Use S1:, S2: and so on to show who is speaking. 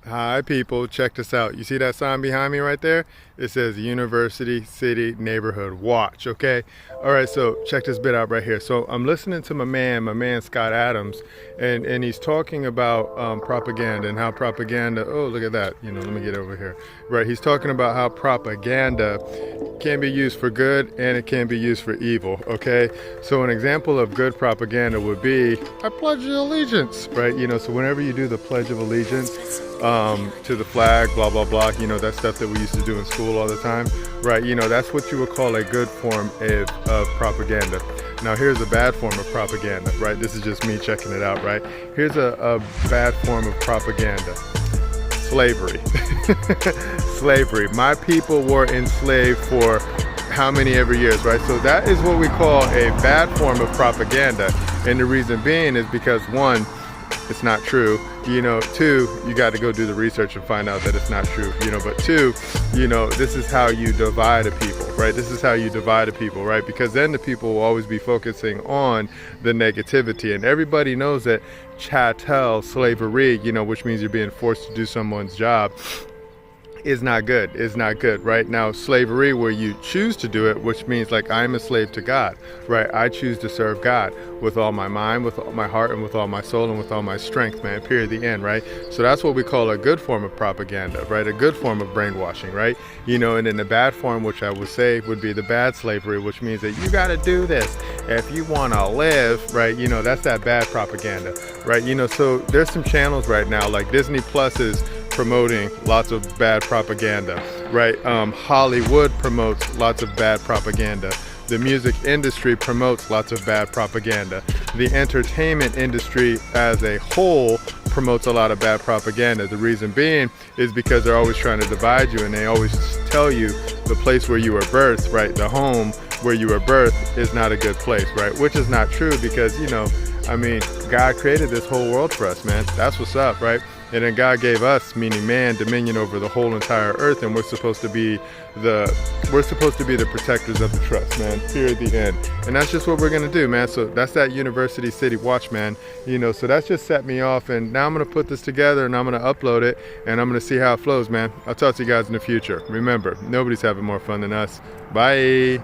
S1: Hi people, check this out. You see that sign behind me right there? It says University City Neighborhood Watch, okay? All right, so check this bit out right here. So I'm listening to my man Scott Adams, and he's talking about propaganda and how propaganda, oh, look at that. Let me get over here. Right, he's talking about how propaganda can be used for good and it can be used for evil, okay? So an example of good propaganda would be, I pledge allegiance, right? So whenever you do the Pledge of Allegiance, to the flag, blah, blah, blah, that stuff that we used to do in school all the time, right? That's what you would call a good form of propaganda. Now here's a bad form of propaganda, right? This is just me checking it out, right? Here's a bad form of propaganda. Slavery. Slavery. My people were enslaved for how many ever years, right? So that is what we call a bad form of propaganda. And the reason being is because, one, it's not true, two, you got to go do the research and find out that it's not true, but two, this is how you divide a people, right? This is how you divide a people, right? Because then the people will always be focusing on the negativity, and everybody knows that chattel slavery, which means you're being forced to do someone's job, is not good. Is not good, right? Now slavery, where you choose to do it, which means like I'm a slave to God, right? I choose to serve God with all my mind, with all my heart, and with all my soul, and with all my strength, man, period, the end, right? So that's what we call a good form of propaganda, right? A good form of brainwashing, right? And then the bad form, which I would say would be the bad slavery, which means that you got to do this if you want to live, right? That's that bad propaganda, right? So there's some channels right now, like Disney Plus is promoting lots of bad propaganda, right? Hollywood promotes lots of bad propaganda. The music industry promotes lots of bad propaganda. The entertainment industry as a whole promotes a lot of bad propaganda. The reason being is because they're always trying to divide you, and they always tell you the place where you were birthed, right? The home where you were birthed is not a good place, right? Which is not true, because, God created this whole world for us, man. That's what's up, right? And then God gave us, meaning man, dominion over the whole entire earth, and we're supposed to be the protectors of the trust, man. Period, the end. And that's just what we're gonna do, man. So that's that University City Watch, man. So that's just set me off, and now I'm gonna put this together and I'm gonna upload it, and I'm gonna see how it flows, man. I'll talk to you guys in the future. Remember, nobody's having more fun than us. Bye.